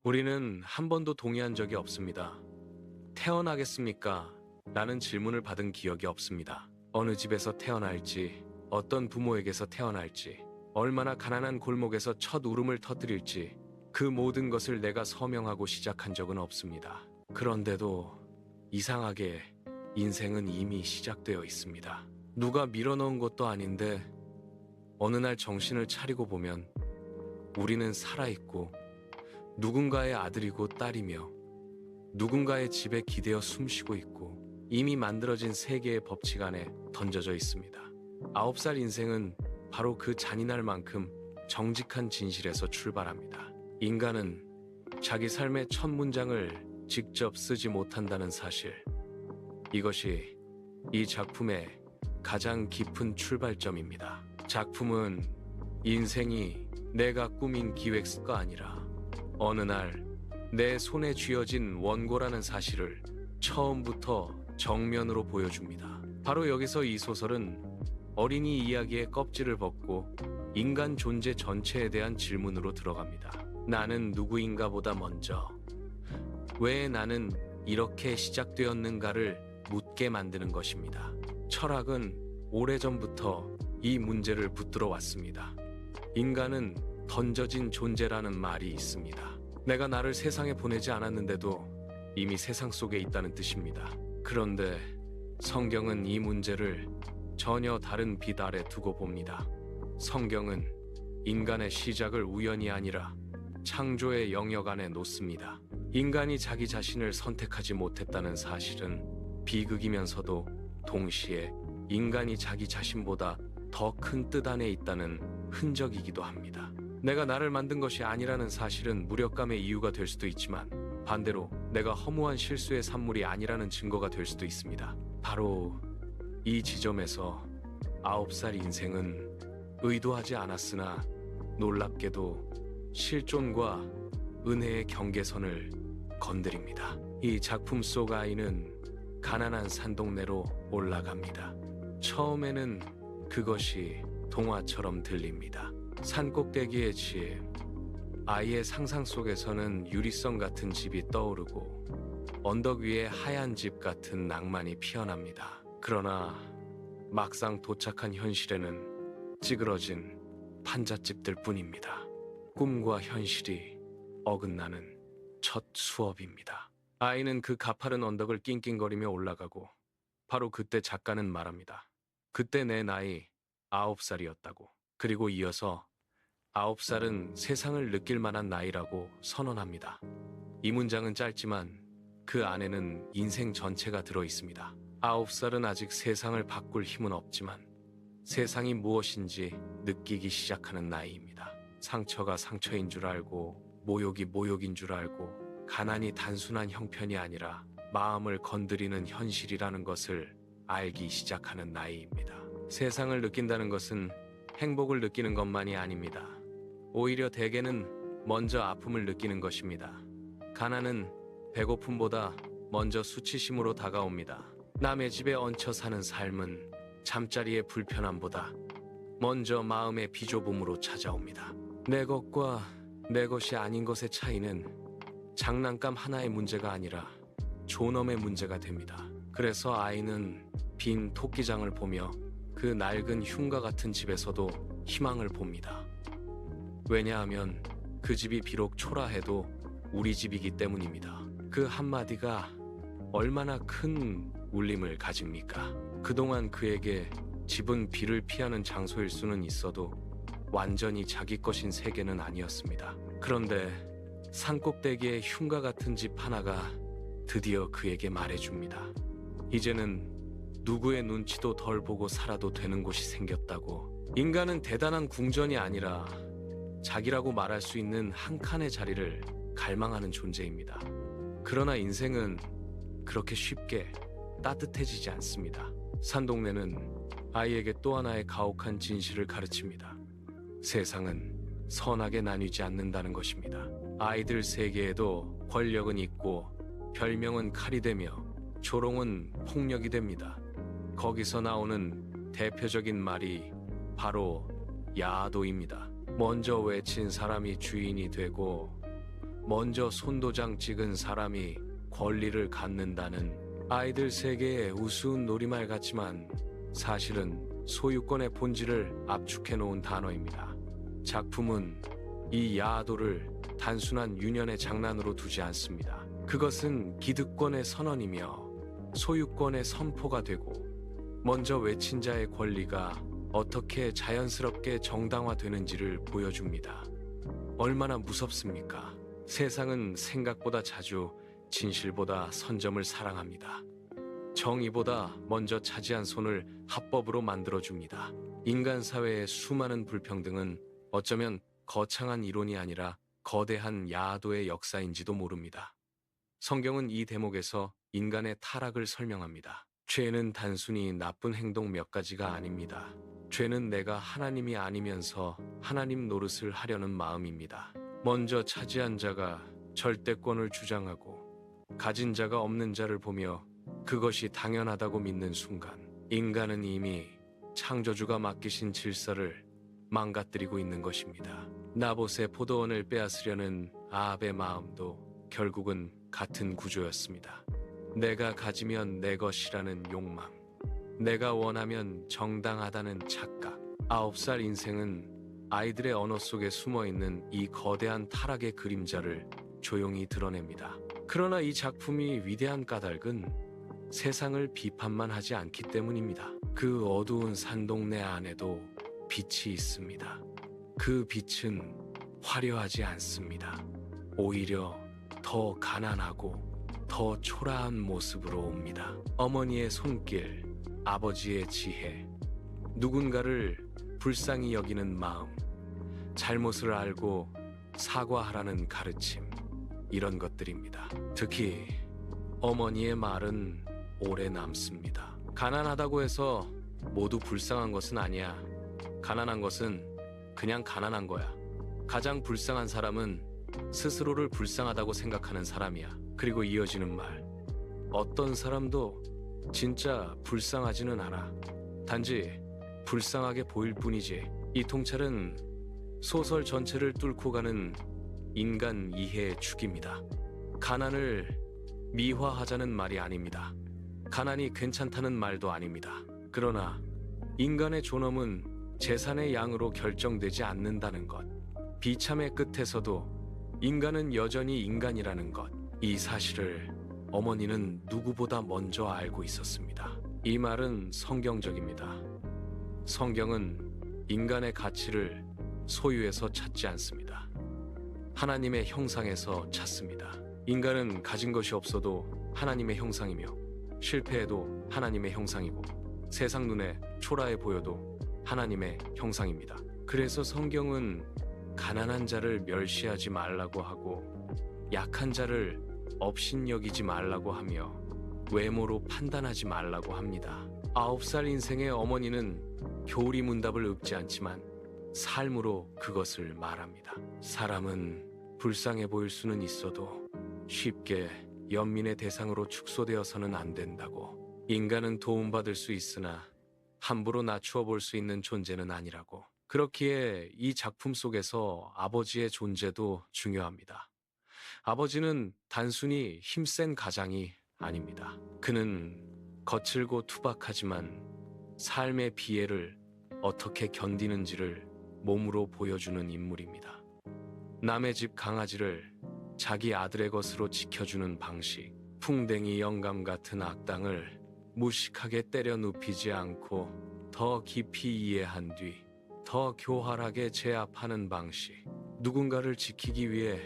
우리는 한 번도 동의한 적이 없습니다. 태어나겠습니까? 라는 질문을 받은 기억이 없습니다. 어느 집에서 태어날지, 어떤 부모에게서 태어날지, 얼마나 가난한 골목에서 첫 울음을 터뜨릴지, 그 모든 것을 내가 서명하고 시작한 적은 없습니다. 그런데도 이상하게 인생은 이미 시작되어 있습니다. 누가 밀어넣은 것도 아닌데 어느 날 정신을 차리고 보면 우리는 살아있고 누군가의 아들이고 딸이며 누군가의 집에 기대어 숨쉬고 있고 이미 만들어진 세계의 법칙 안에 던져져 있습니다. 9살 인생은 바로 그 잔인할 만큼 정직한 진실에서 출발합니다. 인간은 자기 삶의 첫 문장을 직접 쓰지 못한다는 사실. 이것이 이 작품의 가장 깊은 출발점입니다. 작품은 인생이 내가 꾸민 기획서가 아니라 어느 날 내 손에 쥐어진 원고라는 사실을 처음부터 정면으로 보여줍니다. 바로 여기서 이 소설은 어린이 이야기의 껍질을 벗고 인간 존재 전체에 대한 질문으로 들어갑니다. 나는 누구인가 보다 먼저 왜 나는 이렇게 시작되었는가를 묻게 만드는 것입니다. 철학은 오래전부터 이 문제를 붙들어 왔습니다. 인간은 던져진 존재라는 말이 있습니다. 내가 나를 세상에 보내지 않았는데도 이미 세상 속에 있다는 뜻입니다. 그런데 성경은 이 문제를 전혀 다른 빛 아래 두고 봅니다. 성경은 인간의 시작을 우연이 아니라 창조의 영역 안에 놓습니다. 인간이 자기 자신을 선택하지 못했다는 사실은 비극이면서도 동시에 인간이 자기 자신보다 더 큰 뜻 안에 있다는 흔적이기도 합니다. 내가 나를 만든 것이 아니라는 사실은 무력감의 이유가 될 수도 있지만 반대로 내가 허무한 실수의 산물이 아니라는 증거가 될 수도 있습니다. 바로 이 지점에서 9살 인생은 의도하지 않았으나 놀랍게도 실존과 은혜의 경계선을 건드립니다. 이 작품 속 아이는 가난한 산동네로 올라갑니다. 처음에는 그것이 동화처럼 들립니다. 산꼭대기의 집, 아이의 상상 속에서는 유리성 같은 집이 떠오르고 언덕 위에 하얀 집 같은 낭만이 피어납니다. 그러나 막상 도착한 현실에는 찌그러진 판잣집들 뿐입니다. 꿈과 현실이 어긋나는 첫 수업입니다. 아이는 그 가파른 언덕을 낑낑거리며 올라가고 바로 그때 작가는 말합니다. 그때 내 나이 9살이었다고. 그리고 이어서 9살은 세상을 느낄 만한 나이라고 선언합니다. 이 문장은 짧지만 그 안에는 인생 전체가 들어 있습니다. 9살은 아직 세상을 바꿀 힘은 없지만 세상이 무엇인지 느끼기 시작하는 나이입니다. 상처가 상처인 줄 알고 모욕이 모욕인 줄 알고 가난이 단순한 형편이 아니라 마음을 건드리는 현실이라는 것을 알기 시작하는 나이입니다. 세상을 느낀다는 것은 행복을 느끼는 것만이 아닙니다. 오히려 대개는 먼저 아픔을 느끼는 것입니다. 가난은 배고픔보다 먼저 수치심으로 다가옵니다. 남의 집에 얹혀 사는 삶은 잠자리의 불편함보다 먼저 마음의 비좁음으로 찾아옵니다. 내 것과 내 것이 아닌 것의 차이는 장난감 하나의 문제가 아니라 존엄의 문제가 됩니다. 그래서 아이는 빈 토끼장을 보며 그 낡은 흉가 같은 집에서도 희망을 봅니다. 왜냐하면 그 집이 비록 초라해도 우리 집이기 때문입니다. 그 한마디가 얼마나 큰 울림을 가집니까? 그동안 그에게 집은 비를 피하는 장소일 수는 있어도 완전히 자기 것인 세계는 아니었습니다. 그런데 산꼭대기의 흉가 같은 집 하나가 드디어 그에게 말해줍니다. 이제는 누구의 눈치도 덜 보고 살아도 되는 곳이 생겼다고. 인간은 대단한 궁전이 아니라 자기라고 말할 수 있는 한 칸의 자리를 갈망하는 존재입니다. 그러나 인생은 그렇게 쉽게 따뜻해지지 않습니다. 산동네는 아이에게 또 하나의 가혹한 진실을 가르칩니다. 세상은 선하게 나뉘지 않는다는 것입니다. 아이들 세계에도 권력은 있고 별명은 칼이 되며 조롱은 폭력이 됩니다. 거기서 나오는 대표적인 말이 바로 야도입니다. 먼저 외친 사람이 주인이 되고 먼저 손도장 찍은 사람이 권리를 갖는다는 아이들 세계의 우스운 놀이말 같지만 사실은 소유권의 본질을 압축해 놓은 단어입니다. 작품은 이 야도를 단순한 유년의 장난으로 두지 않습니다. 그것은 기득권의 선언이며 소유권의 선포가 되고 먼저 외친 자의 권리가 어떻게 자연스럽게 정당화되는지를 보여줍니다. 얼마나 무섭습니까? 세상은 생각보다 자주 진실보다 선점을 사랑합니다. 정의보다 먼저 차지한 손을 합법으로 만들어줍니다. 인간 사회의 수많은 불평등은 어쩌면 거창한 이론이 아니라 거대한 야도의 역사인지도 모릅니다. 성경은 이 대목에서 인간의 타락을 설명합니다. 죄는 단순히 나쁜 행동 몇 가지가 아닙니다. 죄는 내가 하나님이 아니면서 하나님 노릇을 하려는 마음입니다. 먼저 차지한 자가 절대권을 주장하고 가진 자가 없는 자를 보며 그것이 당연하다고 믿는 순간 인간은 이미 창조주가 맡기신 질서를 망가뜨리고 있는 것입니다. 나봇의 포도원을 빼앗으려는 아합의 마음도 결국은 같은 구조였습니다. 내가 가지면 내 것이라는 욕망, 내가 원하면 정당하다는 착각. 9살 인생은 아이들의 언어 속에 숨어있는 이 거대한 타락의 그림자를 조용히 드러냅니다. 그러나 이 작품이 위대한 까닭은 세상을 비판만 하지 않기 때문입니다. 그 어두운 산동네 안에도 빛이 있습니다. 그 빛은 화려하지 않습니다. 오히려 더 가난하고 더 초라한 모습으로 옵니다. 어머니의 손길, 아버지의 지혜, 누군가를 불쌍히 여기는 마음, 잘못을 알고 사과하라는 가르침, 이런 것들입니다. 특히 어머니의 말은 오래 남습니다. 가난하다고 해서 모두 불쌍한 것은 아니야. 가난한 것은 그냥 가난한 거야. 가장 불쌍한 사람은 스스로를 불쌍하다고 생각하는 사람이야. 그리고 이어지는 말. 어떤 사람도 진짜 불쌍하지는 않아. 단지 불쌍하게 보일 뿐이지. 이 통찰은 소설 전체를 뚫고 가는 인간 이해의 축입니다. 가난을 미화하자는 말이 아닙니다. 가난이 괜찮다는 말도 아닙니다. 그러나 인간의 존엄은 재산의 양으로 결정되지 않는다는 것. 비참의 끝에서도 인간은 여전히 인간이라는 것. 이 사실을 어머니는 누구보다 먼저 알고 있었습니다. 이 말은 성경적입니다. 성경은 인간의 가치를 소유에서 찾지 않습니다. 하나님의 형상에서 찾습니다. 인간은 가진 것이 없어도 하나님의 형상이며 실패해도 하나님의 형상이고 세상 눈에 초라해 보여도 하나님의 형상입니다. 그래서 성경은 가난한 자를 멸시하지 말라고 하고 약한 자를 업신여기지 말라고 하며 외모로 판단하지 말라고 합니다. 9살 인생의 어머니는 교리 문답을 읊지 않지만 삶으로 그것을 말합니다. 사람은 불쌍해 보일 수는 있어도 쉽게 연민의 대상으로 축소되어서는 안 된다고. 인간은 도움받을 수 있으나 함부로 낮추어 볼 수 있는 존재는 아니라고. 그렇기에 이 작품 속에서 아버지의 존재도 중요합니다. 아버지는 단순히 힘센 가장이 아닙니다. 그는 거칠고 투박하지만 삶의 비애를 어떻게 견디는지를 몸으로 보여주는 인물입니다. 남의 집 강아지를 자기 아들의 것으로 지켜주는 방식, 풍뎅이 영감 같은 악당을 무식하게 때려 눕히지 않고 더 깊이 이해한 뒤 더 교활하게 제압하는 방식, 누군가를 지키기 위해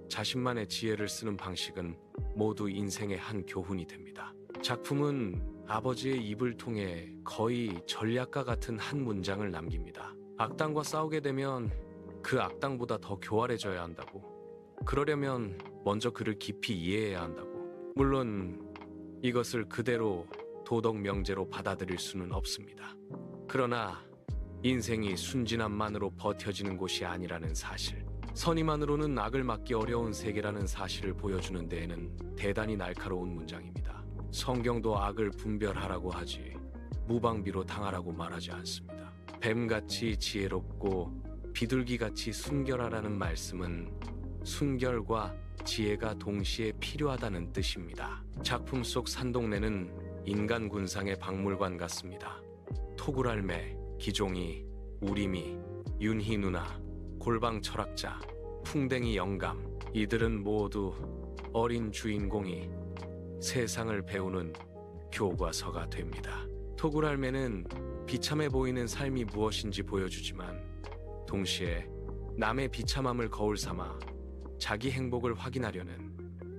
자신만의 지혜를 쓰는 방식은 모두 인생의 한 교훈이 됩니다. 작품은 아버지의 입을 통해 거의 전략가 같은 한 문장을 남깁니다. 악당과 싸우게 되면 그 악당보다 더 교활해져야 한다고. 그러려면 먼저 그를 깊이 이해해야 한다고. 물론 이것을 그대로 도덕 명제로 받아들일 수는 없습니다. 그러나 인생이 순진함만으로 버텨지는 곳이 아니라는 사실, 선의만으로는 악을 막기 어려운 세계라는 사실을 보여주는 데에는 대단히 날카로운 문장입니다. 성경도 악을 분별하라고 하지 무방비로 당하라고 말하지 않습니다. 뱀같이 지혜롭고 비둘기같이 순결하라는 말씀은 순결과 지혜가 동시에 필요하다는 뜻입니다. 작품 속 산동네는 인간 군상의 박물관 같습니다. 토굴할매, 기종이, 우림이, 윤희 누나, 골방 철학자, 풍뎅이 영감, 이들은 모두 어린 주인공이 세상을 배우는 교과서가 됩니다. 토굴할매는 비참해 보이는 삶이 무엇인지 보여주지만 동시에 남의 비참함을 거울 삼아 자기 행복을 확인하려는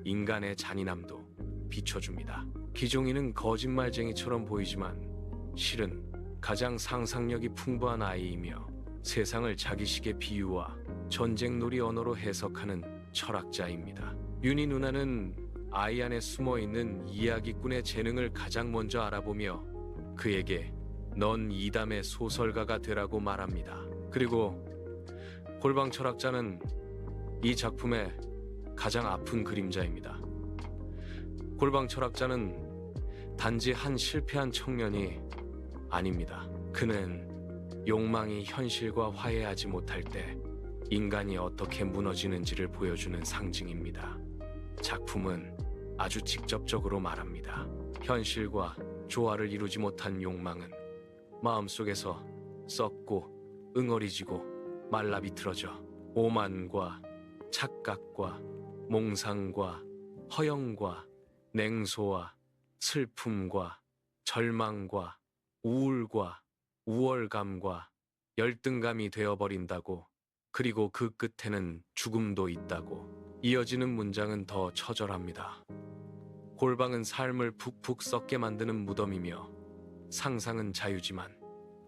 인간의 잔인함도 비춰줍니다. 기종이는 거짓말쟁이처럼 보이지만 실은 가장 상상력이 풍부한 아이이며 세상을 자기식의 비유와 전쟁놀이 언어로 해석하는 철학자입니다. 윤희 누나는 아이 안에 숨어있는 이야기꾼의 재능을 가장 먼저 알아보며 그에게 넌 이담의 소설가가 되라고 말합니다. 그리고 골방 철학자는 이 작품의 가장 아픈 그림자입니다. 골방 철학자는 단지 한 실패한 청년이 아닙니다. 그는 욕망이 현실과 화해하지 못할 때 인간이 어떻게 무너지는지를 보여주는 상징입니다. 작품은 아주 직접적으로 말합니다. 현실과 조화를 이루지 못한 욕망은 마음속에서 썩고 응어리지고 말라 비틀어져 오만과 착각과 몽상과 허영과 냉소와 슬픔과 절망과 우울과 우월감과 열등감이 되어버린다고, 그리고 그 끝에는 죽음도 있다고. 이어지는 문장은 더 처절합니다. 골방은 삶을 푹푹 썩게 만드는 무덤이며 상상은 자유지만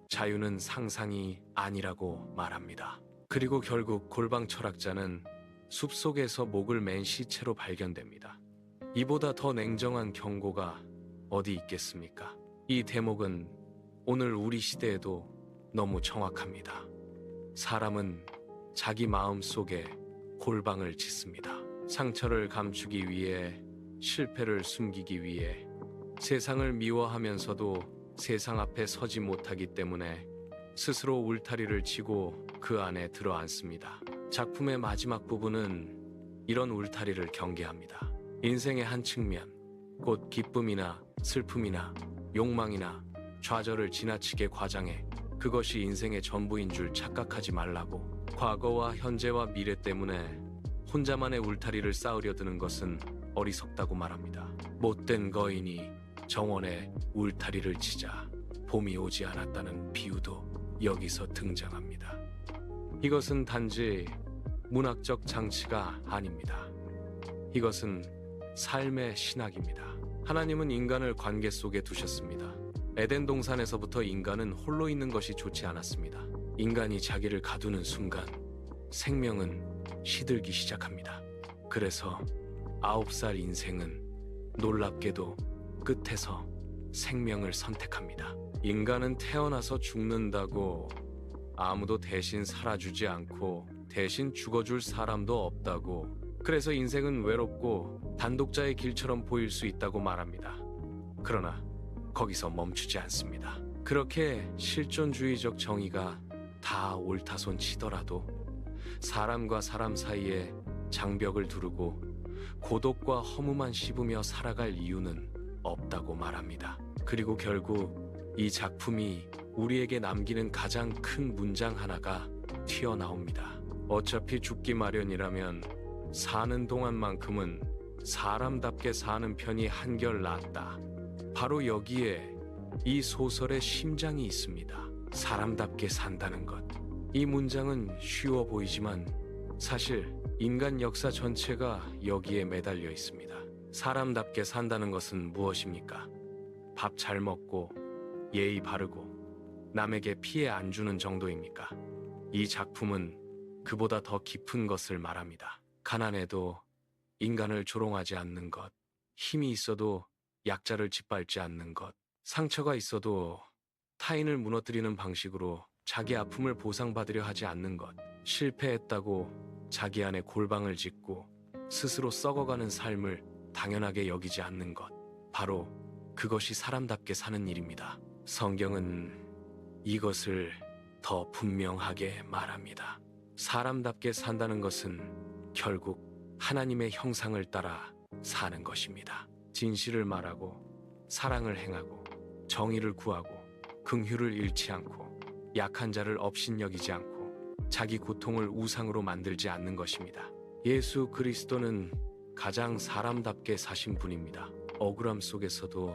자유는 상상이 아니라고 말합니다. 그리고 결국 골방 철학자는 숲속에서 목을 맨 시체로 발견됩니다. 이보다 더 냉정한 경고가 어디 있겠습니까? 이 대목은 오늘 우리 시대에도 너무 정확합니다. 사람은 자기 마음 속에 골방을 짓습니다. 상처를 감추기 위해, 실패를 숨기기 위해, 세상을 미워하면서도 세상 앞에 서지 못하기 때문에 스스로 울타리를 치고 그 안에 들어앉습니다. 작품의 마지막 부분은 이런 울타리를 경계합니다. 인생의 한 측면, 곧 기쁨이나 슬픔이나 욕망이나 좌절을 지나치게 과장해 그것이 인생의 전부인 줄 착각하지 말라고. 과거와 현재와 미래 때문에 혼자만의 울타리를 쌓으려 드는 것은 어리석다고 말합니다. 못된 거인이 정원에 울타리를 치자 봄이 오지 않았다는 비유도 여기서 등장합니다. 이것은 단지 문학적 장치가 아닙니다. 이것은 삶의 신학입니다. 하나님은 인간을 관계 속에 두셨습니다. 에덴 동산에서부터 인간은 홀로 있는 것이 좋지 않았습니다. 인간이 자기를 가두는 순간 생명은 시들기 시작합니다. 그래서 9살 인생은 놀랍게도 끝에서 생명을 선택합니다. 인간은 태어나서 죽는다고 아무도 대신 살아주지 않고 대신 죽어줄 사람도 없다고, 그래서 인생은 외롭고 단독자의 길처럼 보일 수 있다고 말합니다. 그러나 거기서 멈추지 않습니다. 그렇게 실존주의적 정의가 다 옳다손 치더라도 사람과 사람 사이에 장벽을 두르고 고독과 허무만 씹으며 살아갈 이유는 없다고 말합니다. 그리고 결국 이 작품이 우리에게 남기는 가장 큰 문장 하나가 튀어나옵니다. 어차피 죽기 마련이라면 사는 동안만큼은 사람답게 사는 편이 한결 낫다. 바로 여기에 이 소설의 심장이 있습니다. 사람답게 산다는 것. 이 문장은 쉬워 보이지만 사실 인간 역사 전체가 여기에 매달려 있습니다. 사람답게 산다는 것은 무엇입니까? 밥 잘 먹고 예의 바르고 남에게 피해 안 주는 정도입니까? 이 작품은 그보다 더 깊은 것을 말합니다. 가난해도 인간을 조롱하지 않는 것, 힘이 있어도 약자를 짓밟지 않는 것, 상처가 있어도 타인을 무너뜨리는 방식으로 자기 아픔을 보상받으려 하지 않는 것, 실패했다고 자기 안에 골방을 짓고 스스로 썩어가는 삶을 당연하게 여기지 않는 것, 바로 그것이 사람답게 사는 일입니다. 성경은 이것을 더 분명하게 말합니다. 사람답게 산다는 것은 결국 하나님의 형상을 따라 사는 것입니다. 진실을 말하고 사랑을 행하고 정의를 구하고 긍휼을 잃지 않고 약한 자를 업신여기지 않고 자기 고통을 우상으로 만들지 않는 것입니다. 예수 그리스도는 가장 사람답게 사신 분입니다. 억울함 속에서도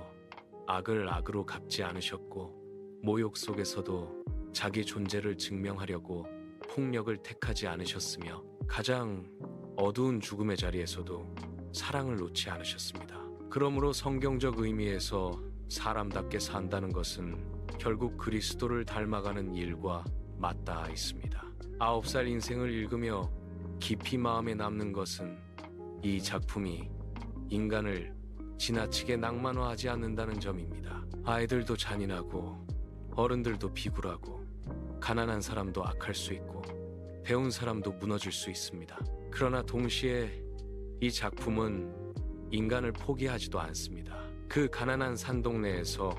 악을 악으로 갚지 않으셨고 모욕 속에서도 자기 존재를 증명하려고 폭력을 택하지 않으셨으며 가장 어두운 죽음의 자리에서도 사랑을 놓지 않으셨습니다. 그러므로 성경적 의미에서 사람답게 산다는 것은 결국 그리스도를 닮아가는 일과 맞닿아 있습니다. 9살 인생을 읽으며 깊이 마음에 남는 것은 이 작품이 인간을 지나치게 낭만화하지 않는다는 점입니다. 아이들도 잔인하고 어른들도 비굴하고 가난한 사람도 악할 수 있고 배운 사람도 무너질 수 있습니다. 그러나 동시에 이 작품은 인간을 포기하지도 않습니다. 그 가난한 산동네에서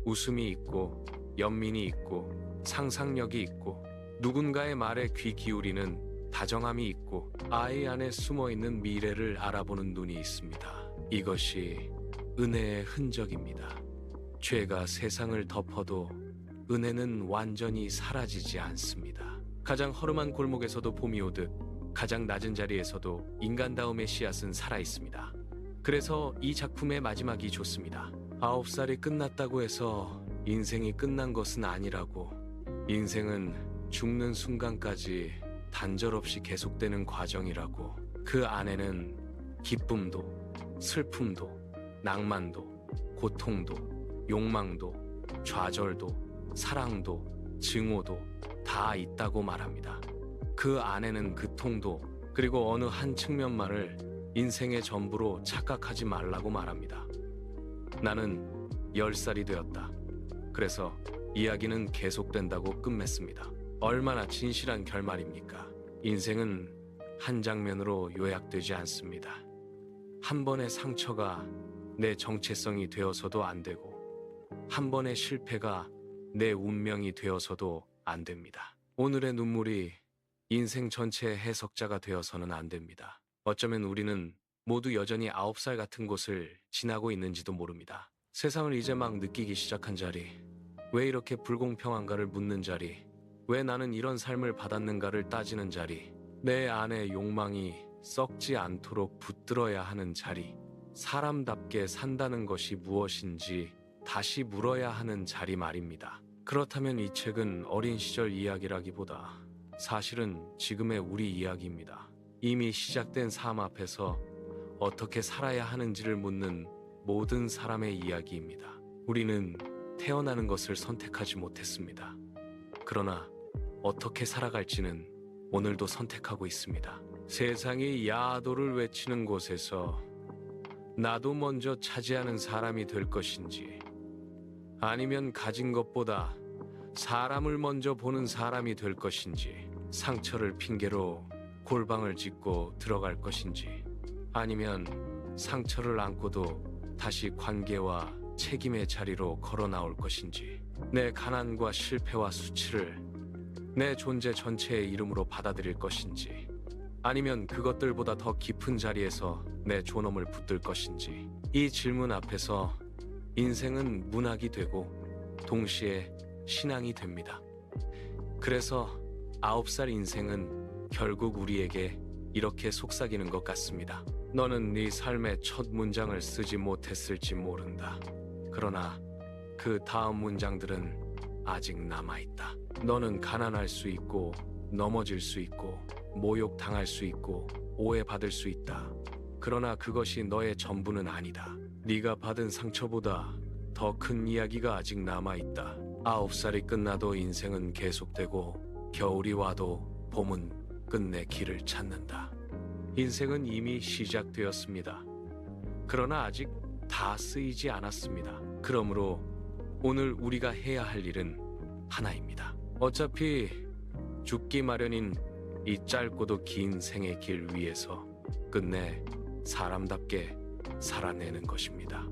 웃음이 있고 연민이 있고 상상력이 있고 누군가의 말에 귀 기울이는 다정함이 있고 아이 안에 숨어있는 미래를 알아보는 눈이 있습니다. 이것이 은혜의 흔적입니다. 죄가 세상을 덮어도 은혜는 완전히 사라지지 않습니다. 가장 허름한 골목에서도 봄이 오듯 가장 낮은 자리에서도 인간다움의 씨앗은 살아있습니다. 그래서 이 작품의 마지막이 좋습니다. 9살이 끝났다고 해서 인생이 끝난 것은 아니라고, 인생은 죽는 순간까지 단절없이 계속되는 과정이라고, 그 안에는 기쁨도 슬픔도 낭만도 고통도 욕망도 좌절도 사랑도 증오도 다 있다고 말합니다. 그 안에는 고통도 그리고 어느 한 측면만을 인생의 전부로 착각하지 말라고 말합니다. 나는 10살이 되었다. 그래서 이야기는 계속된다고 끝맺습니다. 얼마나 진실한 결말입니까? 인생은 한 장면으로 요약되지 않습니다. 한 번의 상처가 내 정체성이 되어서도 안 되고 한 번의 실패가 내 운명이 되어서도 안 됩니다. 오늘의 눈물이 인생 전체의 해석자가 되어서는 안 됩니다. 어쩌면 우리는 모두 여전히 9살 같은 곳을 지나고 있는지도 모릅니다. 세상을 이제 막 느끼기 시작한 자리, 왜 이렇게 불공평한가를 묻는 자리, 왜 나는 이런 삶을 받았는가를 따지는 자리, 내 안의 욕망이 썩지 않도록 붙들어야 하는 자리, 사람답게 산다는 것이 무엇인지 다시 물어야 하는 자리 말입니다. 그렇다면 이 책은 어린 시절 이야기라기보다 사실은 지금의 우리 이야기입니다. 이미 시작된 삶 앞에서 어떻게 살아야 하는지를 묻는 모든 사람의 이야기입니다. 우리는 태어나는 것을 선택하지 못했습니다. 그러나 어떻게 살아갈지는 오늘도 선택하고 있습니다. 세상이 야도를 외치는 곳에서 나도 먼저 차지하는 사람이 될 것인지, 아니면 가진 것보다 사람을 먼저 보는 사람이 될 것인지, 상처를 핑계로 골방을 짓고 들어갈 것인지, 아니면 상처를 안고도 다시 관계와 책임의 자리로 걸어 나올 것인지, 내 가난과 실패와 수치를 내 존재 전체의 이름으로 받아들일 것인지, 아니면 그것들보다 더 깊은 자리에서 내 존엄을 붙들 것인지, 이 질문 앞에서 인생은 문학이 되고 동시에 신앙이 됩니다. 그래서 9살 인생은 결국 우리에게 이렇게 속삭이는 것 같습니다. 너는 네 삶의 첫 문장을 쓰지 못했을지 모른다. 그러나 그 다음 문장들은 아직 남아있다. 너는 가난할 수 있고 넘어질 수 있고 모욕당할 수 있고 오해받을 수 있다. 그러나 그것이 너의 전부는 아니다. 네가 받은 상처보다 더 큰 이야기가 아직 남아있다. 9살이 끝나도 인생은 계속되고 겨울이 와도 봄은 끝내 길을 찾는다. 인생은 이미 시작되었습니다. 그러나 아직 다 쓰이지 않았습니다. 그러므로 오늘 우리가 해야 할 일은 하나입니다. 어차피 죽기 마련인 이 짧고도 긴 생의 길 위에서 끝내 사람답게 살아내는 것입니다.